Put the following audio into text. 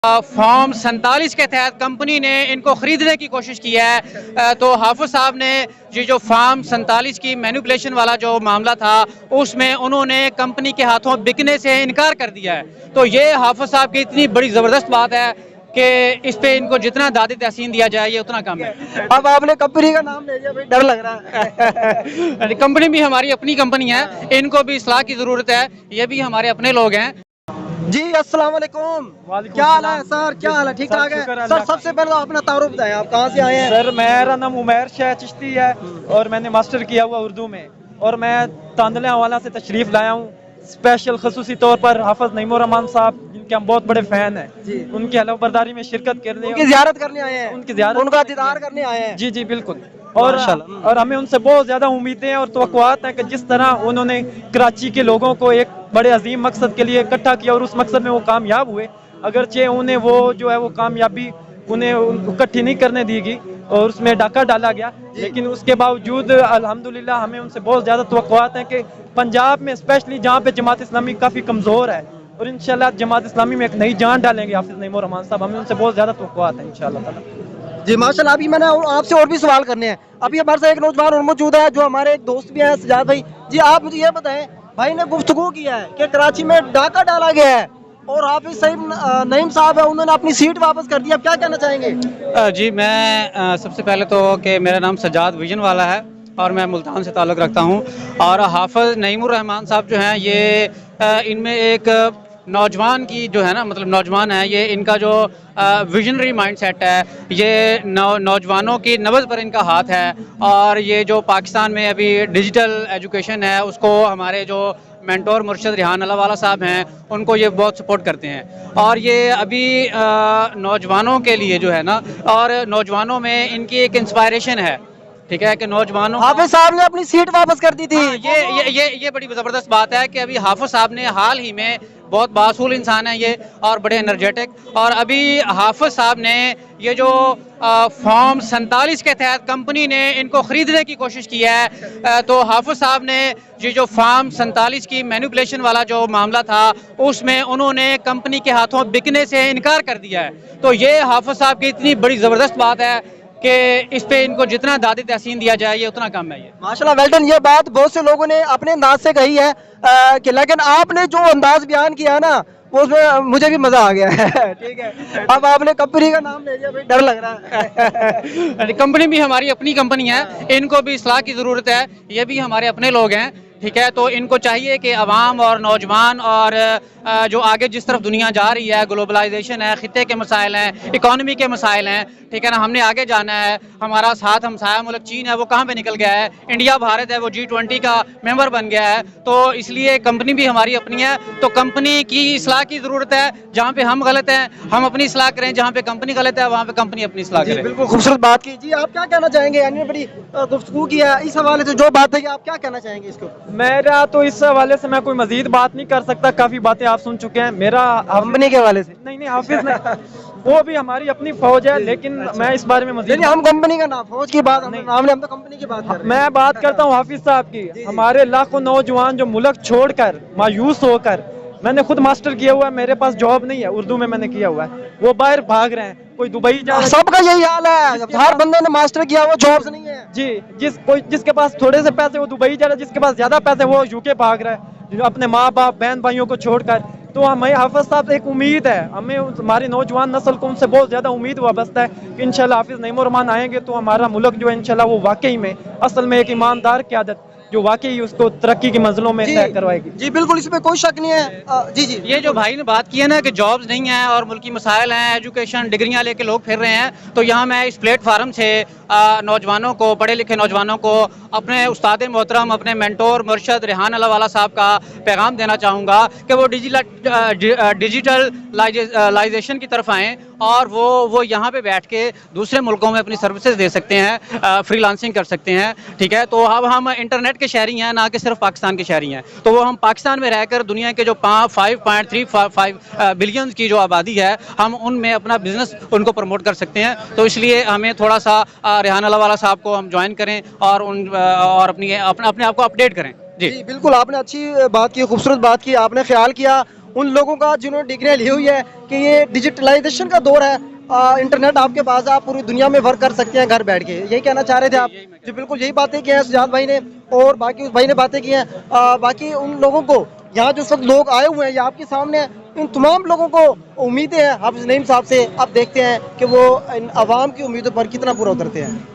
Form 47 के तहत company ने इनको ख़रीदने की कोशिश की है। तो हाफिज़ साहब ने ये जो फॉर्म 47 की मैनिपुलेशन वाला जो मामला था उसमें उन्होंने कंपनी के हाथों बिकने से इनकार कर दिया है। तो ये हाफिज़ साहब की इतनी बड़ी ज़बरदस्त बात है कि इस पे इनको जितना दाद तहसीन दिया जाए ये उतना कम है। अब आपने कंपनी का नाम ले लिया भाई, डर लग रहा है। कंपनी भी हमारी अपनी कंपनी है, इनको भी इस्लाह की ज़रूरत है, ये भी हमारे अपने लोग हैं। जी अस्सलाम वालेकुम, क्या हाल है सर? क्या हाल है? ठीक ठाक है सर। सबसे पहले तो अपना तारुफ बताएं, आप कहाँ से आए हैं? सर मेरा नाम उमैर शाह चिश्ती है और मैंने मास्टर किया हुआ उर्दू में, और मैं तांदले हवाला से तशरीफ लाया हूँ स्पेशल खसूसी तौर पर हाफिज नईम उर रहमान साहब, जिनके हम बहुत बड़े फैन हैं, उनकी हलफ बर्दारी में शिरकत करने, उनकी ज़ियारत करने आए हैं, उनकी ज़ियारत, उनका दीदार करने आए हैं। जी जी बिल्कुल। और हमें उनसे बहुत ज़्यादा उम्मीदें और तवक्कुआत हैं कि जिस तरह उन्होंने कराची के लोगों को एक बड़े अजीम मकसद के लिए इकट्ठा किया और उस मकसद में वो कामयाब हुए, अगरचे उन्हें वो जो है वो कामयाबी उन्हें इकट्ठी नहीं करने दी गई और उसमें डाका डाला गया, लेकिन उसके बावजूद अल्हम्दुलिल्लाह हमें उनसे बहुत ज़्यादा तवक्कुआत हैं कि पंजाब में स्पेशली जहाँ पे जमात इस्लामी काफ़ी कमज़ोर है, और इंशाल्लाह जमात इस्लामी में एक नई जान डालेंगे हाफिज नईम उर रहमान साहब, हमें उनसे बहुत ज़्यादा तवक्कुआत है इंशाल्लाह ताला। जी माशाल्लाह। अभी मैंने आपसे और भी सवाल करने हैं। अभी हमारे साथ एक नौजवान और मौजूद है जो हमारे एक दोस्त भी हैं, सजाद भाई। जी आप मुझे ये बताएं, भाई ने गुफ्तगू किया है कि कराची में डाका डाला गया है और हाफिज सईद नईम साहब है, उन्होंने अपनी सीट वापस कर दी, आप क्या कहना चाहेंगे? जी मैं सबसे पहले तो कि मेरा नाम सजाद विजन वाला है और मैं मुल्तान से ताल्लुक़ रखता हूँ, और हाफिज नईम उर रहमान साहब जो हैं ये इनमें एक नौजवान की जो है ना, मतलब नौजवान है ये, इनका जो विजनरी माइंडसेट है, ये नौजवानों की नब्ज़ पर इनका हाथ है, और ये जो पाकिस्तान में अभी डिजिटल एजुकेशन है उसको हमारे जो मेंटोर मुर्शद रिहान अल्लाहवाला साहब हैं उनको ये बहुत सपोर्ट करते हैं, और ये अभी नौजवानों के लिए जो है ना, और नौजवानों में इनकी एक इंस्पायरेशन है, ठीक है, कि नौजवानों हाफिज साहब ने अपनी सीट वापस कर दी थी। ये बड़ी ज़बरदस्त बात है कि अभी हाफिज साहब ने हाल ही में, बहुत बासूल इंसान है ये और बड़े एनर्जेटिक, और अभी हाफिज साहब ने ये जो फॉर्म 47 के तहत कंपनी ने इनको ख़रीदने की कोशिश की है। तो हाफिज साहब ने ये जो फॉर्म 47 की मैनिपुलेशन वाला जो मामला था उसमें उन्होंने कंपनी के हाथों बिकने से इनकार कर दिया है। तो ये हाफिज साहब की इतनी बड़ी ज़बरदस्त बात है कि इस पे इनको जितना दाद तहसीन दिया जाए ये उतना कम है। ये माशाल्लाह वेल डन। ये बात बहुत से लोगों ने अपने अंदाज से कही है कि, लेकिन आपने जो अंदाज बयान किया ना वो उसमें मुझे भी मजा आ गया है। ठीक है, अब आपने कंपनी का नाम ले लिया भाई, डर लग रहा है। कंपनी भी हमारी अपनी कंपनी है, इनको भी इस्लाह की ज़रूरत है, ये भी हमारे अपने लोग हैं, ठीक है। तो इनको चाहिए कि अवाम और नौजवान और जो आगे जिस तरफ दुनिया जा रही है, ग्लोबलाइजेशन है, खित्ते के मसाइल हैं, इकॉनमी के मसाइल हैं, ठीक है ना, हमने आगे जाना है। हमारा साथ हमसाया मुल्क चीन है वो कहाँ पे निकल गया है, इंडिया भारत है वो G20 का मेंबर बन गया है, तो इसलिए कंपनी भी हमारी अपनी है। तो कंपनी की इस्लाह की ज़रूरत है, जहाँ पे हम गलत हैं हम अपनी इस्लाह करें, जहाँ पे कंपनी गलत है वहाँ पे कंपनी अपनी इस्लाह करे। बिल्कुल खूबसूरत बात की। जी आप क्या कहना चाहेंगे? यानी बड़ी गुफ्तगू की है इस हवाले से, जो बात है आप क्या कहना चाहेंगे इसको? मेरा तो इस हवाले से मैं कोई मजीद बात नहीं कर सकता, काफ़ी बातें आप सुन चुके हैं। मेरा कंपनी के हवाले से नहीं हाफिज नहीं, वो भी हमारी अपनी फौज है, लेकिन मैं इस बारे में मजीद, हम कंपनी का नाम, फौज की बात हम तो कंपनी की बात कर रहे हैं। मैं बात करता हूँ हाफिज साहब की। हमारे लाखों नौजवान जो मुल्क छोड़कर मायूस होकर, मैंने खुद मास्टर किया हुआ है, मेरे पास जॉब नहीं है, उर्दू में मैंने किया हुआ है, वो बाहर भाग रहे हैं, कोई दुबई जा रहा है। सबका यही हाल है, हर बंदे ने मास्टर किया हुआ, जॉब्स नहीं है। जी, जिसके पास थोड़े से पैसे वो दुबई जा रहा है, जिसके पास ज्यादा पैसे वो यूके भाग रहा है, जो अपने माँ बाप बहन भाइयों को छोड़कर। तो हमें हाफिज साहब एक उम्मीद है, हमें हमारी नौजवान नस्ल को उनसे बहुत ज्यादा उम्मीद वाबस्ता है कि इंशाल्लाह हाफिज नईम उर रहमान आएंगे तो हमारा मुल्क जो है इंशाल्लाह वो वाकई में असल में एक ईमानदार क़यादत जो वाकई उसको तरक्की की मंजिलों में तय करवाएगी। जी बिल्कुल, इसमें कोई शक नहीं है। जी ये जो भाई ने बात की है ना कि जॉब्स नहीं है और मुल्की मसाइल हैं, एजुकेशन डिग्रियां लेके लोग फिर रहे हैं, तो यहाँ मैं इस प्लेटफार्म से नौजवानों को, पढ़े लिखे नौजवानों को, अपने उस्ताद मोहतरम, अपने मेंटोर मुर्शद रिहान अल्लाहवाला साहब का पैगाम देना चाहूँगा कि वो डिजिटलाइजेशन की तरफ आएँ और वो यहाँ पे बैठ के दूसरे मुल्कों में अपनी सर्विसेज दे सकते हैं, फ्रीलांसिंग कर सकते हैं, ठीक है। तो अब हम इंटरनेट के शहरी हैं, ना कि सिर्फ पाकिस्तान के शहरी हैं, तो वो हम पाकिस्तान में रहकर दुनिया के जो 5.35 बिलियन की जो आबादी है, हम उनमें अपना बिजनेस उनको प्रमोट कर सकते हैं। तो इसलिए हमें थोड़ा सा रिहान अल्लाहवाला साहब को हम ज्वाइन करें और अपने आप को अपडेट करें। जी बिल्कुल, आपने अच्छी बात की, खूबसूरत बात की, आपने ख्याल किया उन लोगों का जिन्होंने डिग्रियां ली हुई है कि ये डिजिटलाइजेशन का दौर है, इंटरनेट आपके पास है, आप पूरी दुनिया में वर्क कर सकते हैं घर बैठ के, यही कहना चाह रहे थे आप? जी बिल्कुल, यही बातें की हैं सुजात भाई ने और बाकी उस भाई ने बातें की हैं। बाकी उन लोगों को यहाँ जो सब लोग आए हुए हैं, ये आपके सामने हैं, इन तमाम लोगों को उम्मीदें हैं हाफिज नईम साहब से। अब देखते हैं कि वो इन आवाम की उम्मीदों पर कितना पूरा उतरते हैं।